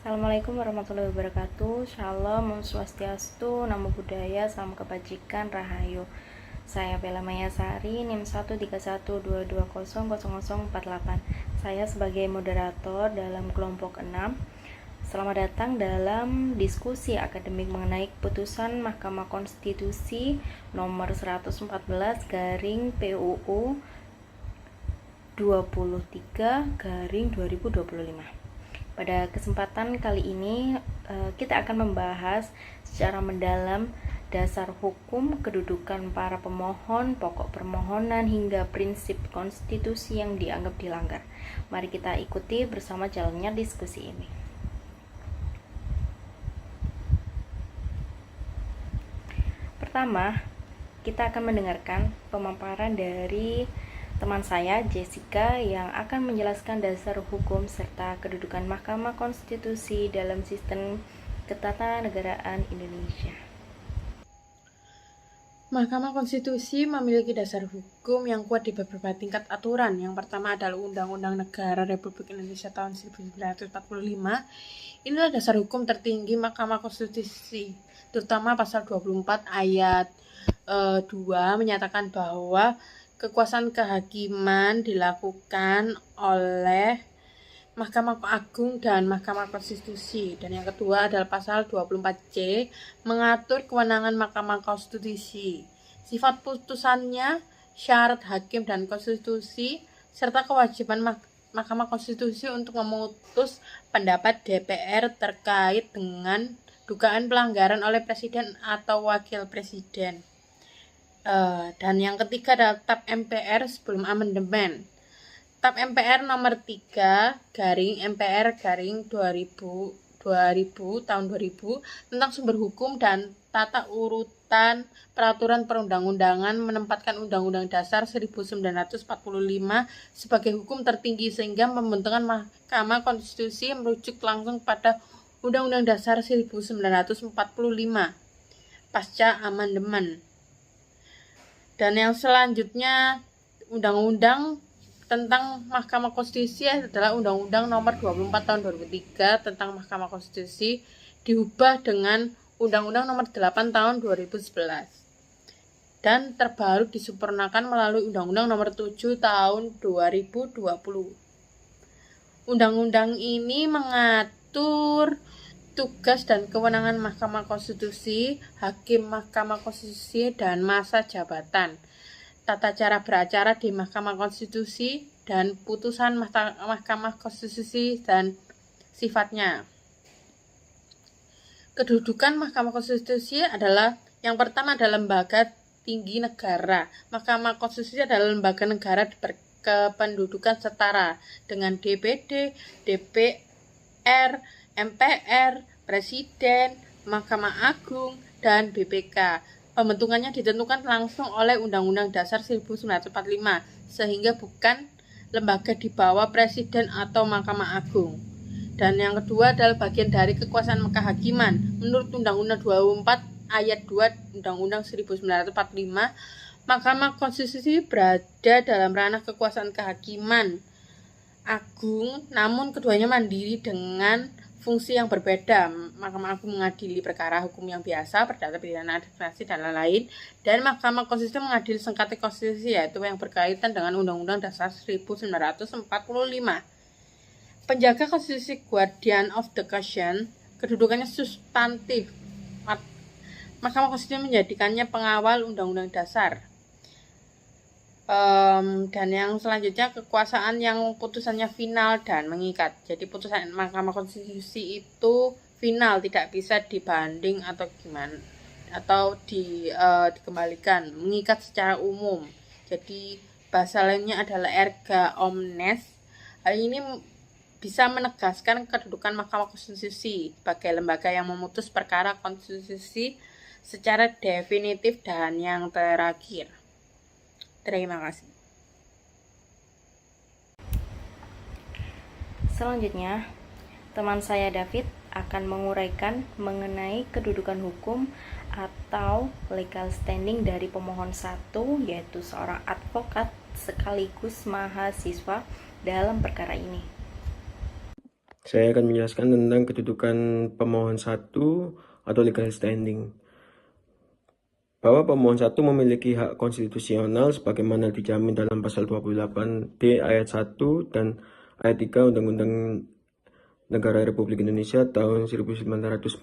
Assalamualaikum warahmatullahi wabarakatuh. Shalom, Om Swastiastu, Namo Buddhaya, Salam Kebajikan, Rahayu. Saya Bella Mayasari, NIM 13122000048. Saya sebagai moderator dalam kelompok 6. Selamat datang dalam diskusi akademik mengenai keputusan Mahkamah Konstitusi nomor 114 garing PUU 23 garing 2025. Pada kesempatan kali ini kita akan membahas secara mendalam dasar hukum, kedudukan para pemohon, pokok permohonan, hingga prinsip konstitusi yang dianggap dilanggar. Mari kita ikuti bersama jalannya diskusi ini. Pertama, kita akan mendengarkan pemaparan dari teman saya, Jessica, yang akan menjelaskan dasar hukum serta kedudukan Mahkamah Konstitusi dalam sistem ketatanegaraan Indonesia. Mahkamah Konstitusi memiliki dasar hukum yang kuat di beberapa tingkat aturan. Yang pertama adalah Undang-Undang Negara Republik Indonesia tahun 1945. Inilah dasar hukum tertinggi Mahkamah Konstitusi, terutama pasal 24 ayat 2 menyatakan bahwa kekuasaan kehakiman dilakukan oleh Mahkamah Agung dan Mahkamah Konstitusi. Dan yang kedua adalah pasal 24C mengatur kewenangan Mahkamah Konstitusi, sifat putusannya, syarat hakim dan konstitusi, serta kewajiban Mahkamah Konstitusi untuk memutus pendapat DPR terkait dengan dugaan pelanggaran oleh Presiden atau Wakil Presiden. Dan yang ketiga adalah TAP MPR sebelum amandemen. TAP MPR nomor 3 garing MPR garing 2000 tahun 2000 tentang sumber hukum dan tata urutan peraturan perundang-undangan menempatkan Undang-Undang Dasar 1945 sebagai hukum tertinggi, sehingga pembentukan Mahkamah Konstitusi merujuk langsung pada Undang-Undang Dasar 1945 pasca amandemen. Dan yang selanjutnya Undang-Undang tentang Mahkamah Konstitusi adalah Undang-Undang nomor 24 tahun 2003 tentang Mahkamah Konstitusi diubah dengan Undang-Undang nomor 8 tahun 2011 dan terbaru disempurnakan melalui Undang-Undang nomor 7 tahun 2020. Undang-undang ini mengatur tugas dan kewenangan Mahkamah Konstitusi, hakim Mahkamah Konstitusi, dan masa jabatan, tata cara beracara di Mahkamah Konstitusi, dan putusan Mahkamah Konstitusi dan sifatnya. Kedudukan Mahkamah Konstitusi adalah yang pertama adalah lembaga tinggi negara. Mahkamah Konstitusi adalah lembaga negara berkependudukan setara dengan DPD, DPR, MPR, Presiden, Mahkamah Agung, dan BPK. Pembentukannya ditentukan langsung oleh Undang-Undang Dasar 1945, sehingga bukan lembaga di bawah Presiden atau Mahkamah Agung. Dan yang kedua adalah bagian dari kekuasaan kehakiman. Menurut Undang-Undang 24 ayat 2 Undang-Undang 1945, Mahkamah Konstitusi berada dalam ranah kekuasaan kehakiman agung, namun keduanya mandiri dengan fungsi yang berbeda. Mahkamah Agung mengadili perkara hukum yang biasa, perdata, pidana, administrasi, dan lain-lain. Dan Mahkamah Konstitusi mengadili sengketa konstitusi, yaitu yang berkaitan dengan Undang-Undang Dasar 1945. Penjaga konstitusi, guardian of the constitution, kedudukannya substantif. Mahkamah Konstitusi menjadikannya pengawal Undang-Undang Dasar. Dan yang selanjutnya kekuasaan yang putusannya final dan mengikat. Jadi putusan Mahkamah Konstitusi itu final, tidak bisa dibanding atau gimana atau dikembalikan, mengikat secara umum. Jadi bahasa lainnya adalah erga omnes. Hal ini bisa menegaskan kedudukan Mahkamah Konstitusi sebagai lembaga yang memutus perkara konstitusi secara definitif dan yang terakhir. Terima kasih. Selanjutnya, teman saya David akan menguraikan mengenai kedudukan hukum atau legal standing dari pemohon 1, yaitu seorang advokat sekaligus mahasiswa dalam perkara ini. Saya akan menjelaskan tentang kedudukan pemohon satu atau legal standing. Bahwa pemohon satu memiliki hak konstitusional sebagaimana dijamin dalam pasal 28D ayat 1 dan ayat 3 Undang-Undang Negara Republik Indonesia tahun 1945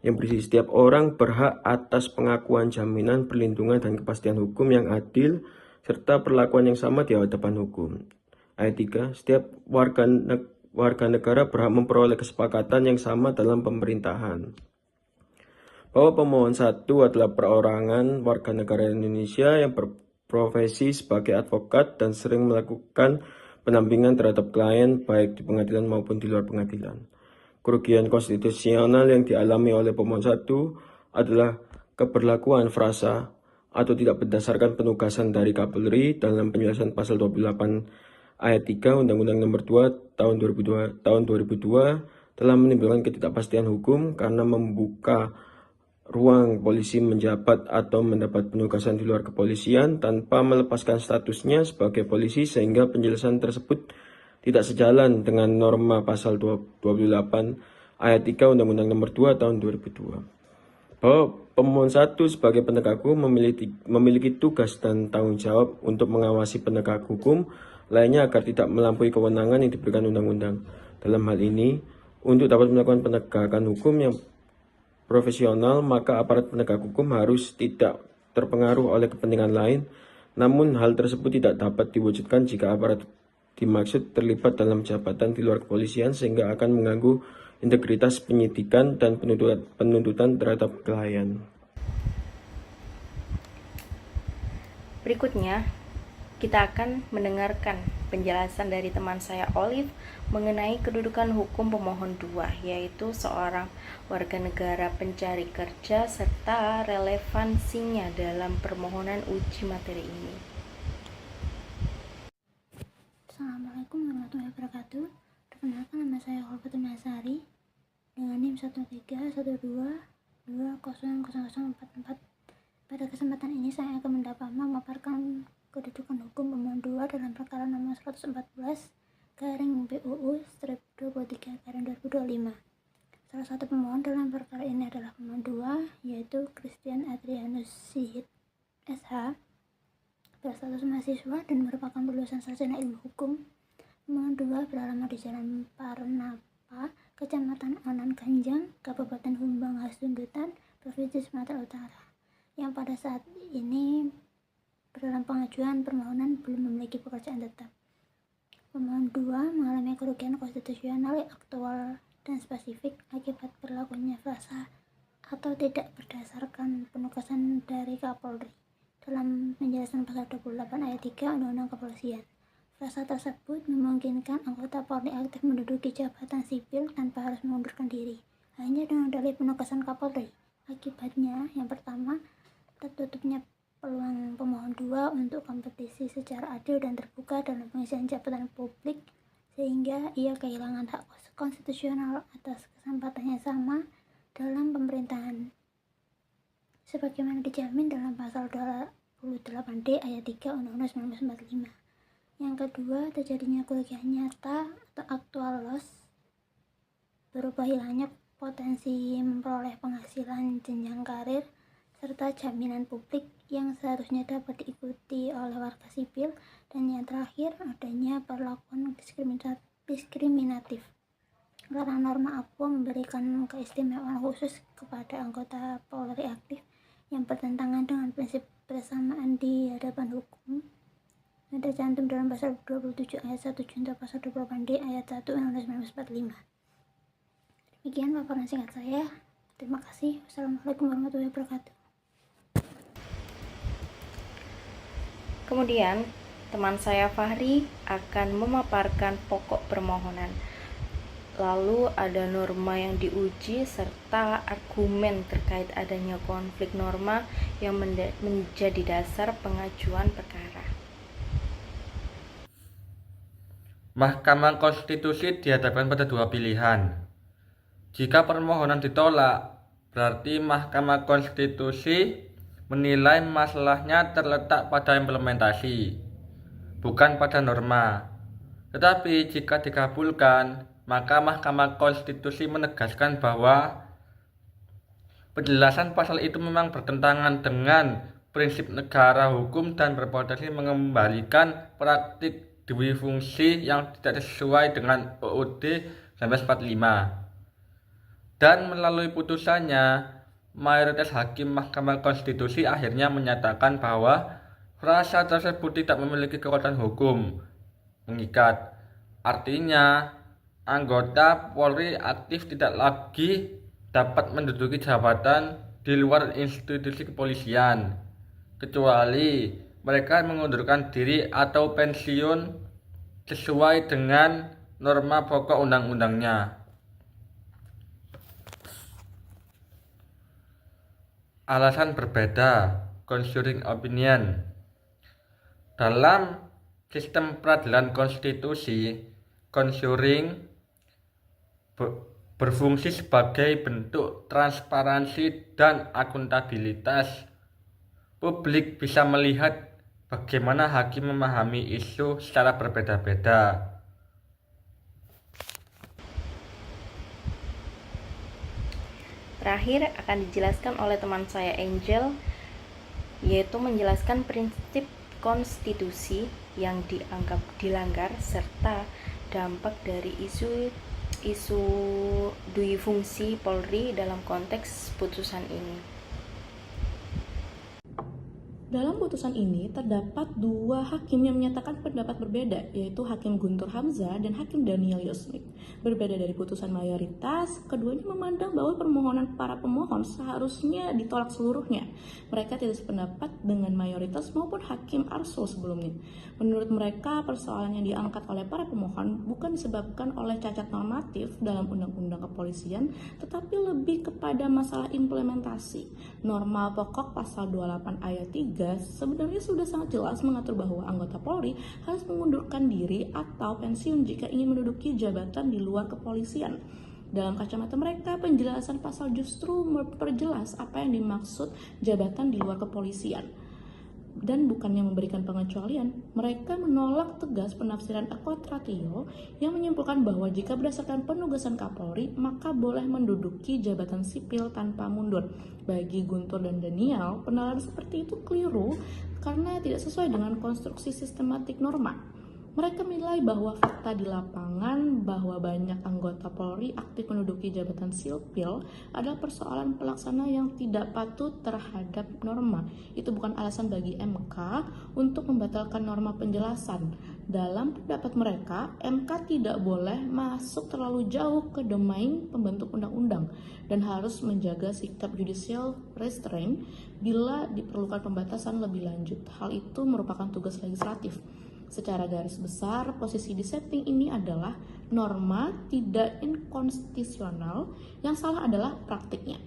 yang berisi setiap orang berhak atas pengakuan, jaminan, perlindungan, dan kepastian hukum yang adil serta perlakuan yang sama di hadapan hukum. Ayat 3, setiap warga negara berhak memperoleh kesepakatan yang sama dalam pemerintahan. Bahwa pemohon satu adalah perorangan warga negara Indonesia yang berprofesi sebagai advokat dan sering melakukan pendampingan terhadap klien baik di pengadilan maupun di luar pengadilan. Kerugian konstitusional yang dialami oleh pemohon satu adalah keberlakuan frasa atau tidak berdasarkan penugasan dari Kapolri dalam penjelasan pasal 28 ayat 3 Undang-Undang Nomor 2 tahun 2002 telah menimbulkan ketidakpastian hukum karena membuka ruang polisi menjabat atau mendapat penugasan di luar kepolisian tanpa melepaskan statusnya sebagai polisi, sehingga penjelasan tersebut tidak sejalan dengan norma pasal 28 ayat 3 Undang-Undang Nomor 2 tahun 2002. Bahwa pemohon satu sebagai penegak hukum memiliki tugas dan tanggung jawab untuk mengawasi penegak hukum lainnya agar tidak melampaui kewenangan yang diberikan undang-undang. Dalam hal ini, untuk dapat melakukan penegakan hukum yang profesional, maka aparat penegak hukum harus tidak terpengaruh oleh kepentingan lain. Namun hal tersebut tidak dapat diwujudkan jika aparat dimaksud terlibat dalam jabatan di luar kepolisian, sehingga akan mengganggu integritas penyidikan dan penuntutan terhadap klien. Berikutnya, kita akan mendengarkan penjelasan dari teman saya Olive mengenai kedudukan hukum pemohon 2, yaitu seorang warga negara pencari kerja serta relevansinya dalam permohonan uji materi ini. Assalamualaikum warahmatullahi wabarakatuh. Perkenalkan, nama saya Holfatun Nasari dengan NIM 13122000044. Pada kesempatan ini saya akan memaparkan kedudukan hukum pemohon 2 dalam perkara nomor 114/23/2025. Salah satu pemohon dalam perkara ini adalah pemohon 2, yaitu Christian Adrianus Sihit SH, berstatus mahasiswa dan merupakan lulusan sarjana ilmu hukum. Pemohon 2 beralamat di Jalan Parnapa, Kecamatan Anan Ganjang, Kabupaten Humbang Hasundutan, Provinsi Sumatera Utara, yang pada saat ini dalam pengajuan permohonan belum memiliki pekerjaan tetap. Pemohon 2 mengalami kerugian konstitusional yang aktual dan spesifik akibat berlakunya frasa atau tidak berdasarkan penugasan dari Kapolri dalam penjelasan pasal 28 ayat 3 Undang-Undang Kepolisian. Frasa tersebut memungkinkan anggota Polri aktif menduduki jabatan sipil tanpa harus mengundurkan diri, hanya dengan dalih penugasan Kapolri. Akibatnya, yang pertama, tertutupnya peluang pemohon 2 untuk kompetisi secara adil dan terbuka dalam pengisian jabatan publik, sehingga ia kehilangan hak konstitusional atas kesempatan yang sama dalam pemerintahan, sebagaimana dijamin dalam pasal 28D ayat 3 Undang-Undang 1945. Yang kedua, terjadinya kerugian nyata atau actual loss berupa hilangnya potensi memperoleh penghasilan jenjang karir serta jaminan publik yang seharusnya dapat diikuti oleh warga sipil. Dan yang terakhir, adanya perlakuan diskriminatif karena norma APO memberikan keistimewaan khusus kepada anggota Polri aktif yang bertentangan dengan prinsip persamaan di hadapan hukum yang tercantum dalam pasal 27 ayat 1 junto pasal 28D ayat 1 Undang-Undang 1945. Demikian paparan singkat saya. Terima kasih. Wassalamualaikum warahmatullahi wabarakatuh. Kemudian, teman saya Fahri akan memaparkan pokok permohonan. Lalu ada norma yang diuji serta argumen terkait adanya konflik norma yang menjadi dasar pengajuan perkara. Mahkamah Konstitusi dihadapkan pada dua pilihan. Jika permohonan ditolak, berarti Mahkamah Konstitusi menilai masalahnya terletak pada implementasi, bukan pada norma. Tetapi jika dikabulkan, maka Mahkamah Konstitusi menegaskan bahwa penjelasan pasal itu memang bertentangan dengan prinsip negara hukum dan berpotensi mengembalikan praktik dui fungsi yang tidak sesuai dengan UUD 1945. Dan melalui putusannya, mayoritas hakim Mahkamah Konstitusi akhirnya menyatakan bahwa frasa tersebut tidak memiliki kekuatan hukum mengikat. Artinya, anggota Polri aktif tidak lagi dapat menduduki jabatan di luar institusi kepolisian, kecuali mereka mengundurkan diri atau pensiun sesuai dengan norma pokok undang-undangnya. Alasan berbeda, conferring opinion. Dalam sistem peradilan konstitusi, conferring berfungsi sebagai bentuk transparansi dan akuntabilitas. Publik bisa melihat bagaimana hakim memahami isu secara berbeda-beda. Terakhir akan dijelaskan oleh teman saya Angel, yaitu menjelaskan prinsip konstitusi yang dianggap dilanggar serta dampak dari isu dui fungsi Polri dalam konteks putusan ini. Dalam putusan ini terdapat dua hakim yang menyatakan pendapat berbeda, yaitu Hakim Guntur Hamzah dan Hakim Daniel Yusmik. Berbeda dari putusan mayoritas, keduanya memandang bahwa permohonan para pemohon seharusnya ditolak seluruhnya. Mereka tidak sependapat dengan mayoritas maupun Hakim Arsul sebelumnya. Menurut mereka, persoalan yang diangkat oleh para pemohon bukan disebabkan oleh cacat normatif dalam Undang-Undang Kepolisian, tetapi lebih kepada masalah implementasi. Norma pokok pasal 28 ayat 3 sebenarnya sudah sangat jelas mengatur bahwa anggota Polri harus mengundurkan diri atau pensiun jika ingin menduduki jabatan di luar kepolisian. Dalam kacamata mereka, penjelasan pasal justru memperjelas apa yang dimaksud jabatan di luar kepolisian. Dan bukannya memberikan pengecualian, mereka menolak tegas penafsiran Equatratio yang menyimpulkan bahwa jika berdasarkan penugasan Kapolri, maka boleh menduduki jabatan sipil tanpa mundur. Bagi Guntur dan Daniel, penalaran seperti itu keliru karena tidak sesuai dengan konstruksi sistematik norma. Mereka menilai bahwa fakta di lapangan bahwa banyak anggota Polri aktif menduduki jabatan sipil adalah persoalan pelaksana yang tidak patuh terhadap norma. Itu bukan alasan bagi MK untuk membatalkan norma penjelasan. Dalam pendapat mereka, MK tidak boleh masuk terlalu jauh ke domain pembentuk undang-undang dan harus menjaga sikap judicial restraint bila diperlukan pembatasan lebih lanjut. Hal itu merupakan tugas legislatif. Secara garis besar, posisi dissenting ini adalah norma tidak inkonstitusional, yang salah adalah praktiknya.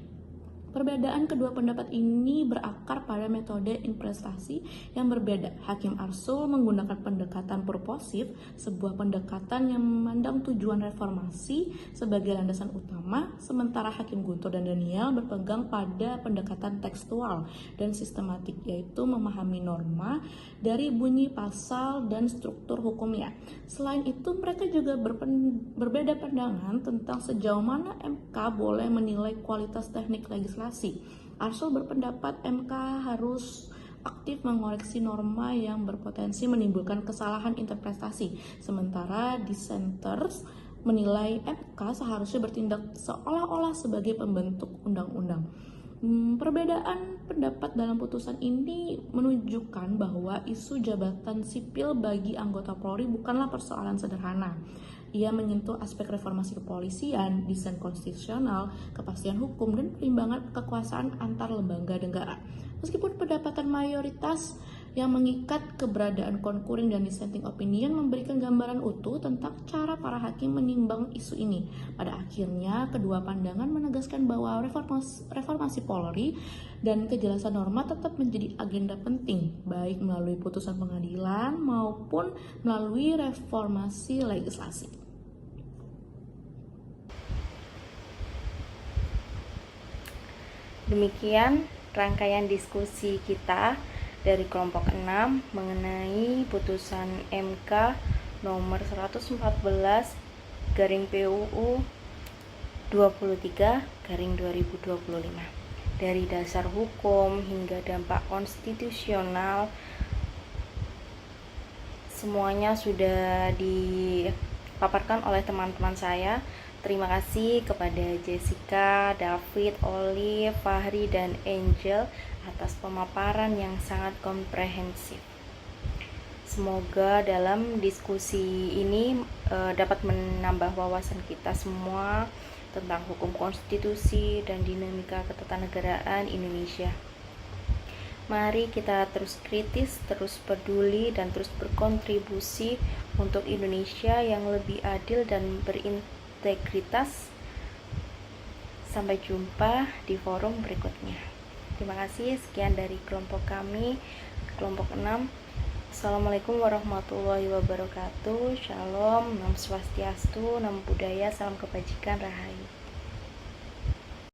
Perbedaan kedua pendapat ini berakar pada metode interpretasi yang berbeda. Hakim Arsul menggunakan pendekatan purposif, sebuah pendekatan yang memandang tujuan reformasi sebagai landasan utama, sementara Hakim Guntur dan Daniel berpegang pada pendekatan tekstual dan sistematik, yaitu memahami norma dari bunyi pasal dan struktur hukumnya. Selain itu, mereka juga berbeda pandangan tentang sejauh mana MK boleh menilai kualitas teknik legislasi. Arsul berpendapat MK harus aktif mengoreksi norma yang berpotensi menimbulkan kesalahan interpretasi, sementara dissenters menilai MK seharusnya bertindak seolah-olah sebagai pembentuk undang-undang. Perbedaan pendapat dalam putusan ini menunjukkan bahwa isu jabatan sipil bagi anggota Polri bukanlah persoalan sederhana. Ia menyentuh aspek reformasi kepolisian, desain konstitusional, kepastian hukum, dan perimbangan kekuasaan antar lembaga negara. Meskipun pendapatan mayoritas yang mengikat keberadaan concurring dan dissenting opinion memberikan gambaran utuh tentang cara para hakim menimbang isu ini. Pada akhirnya, kedua pandangan menegaskan bahwa reformasi Polri dan kejelasan norma tetap menjadi agenda penting, baik melalui putusan pengadilan maupun melalui reformasi legislasi. Demikian rangkaian diskusi kita dari kelompok 6 mengenai putusan MK nomor 114 garing PUU 23/2025. Dari dasar hukum hingga dampak konstitusional, semuanya sudah dipaparkan oleh teman-teman saya. Terima kasih kepada Jessica, David, Olive, Fahri, dan Angel atas pemaparan yang sangat komprehensif. Semoga dalam diskusi ini dapat menambah wawasan kita semua tentang hukum konstitusi dan dinamika ketatanegaraan Indonesia. Mari kita terus kritis, terus peduli, dan terus berkontribusi untuk Indonesia yang lebih adil dan berintegritas. Sampai jumpa di forum berikutnya. Terima kasih, sekian dari kelompok kami, kelompok 6. Assalamualaikum warahmatullahi wabarakatuh. Shalom, Nam Swastiastu, Nam Budaya, Salam Kebajikan, Rahayu.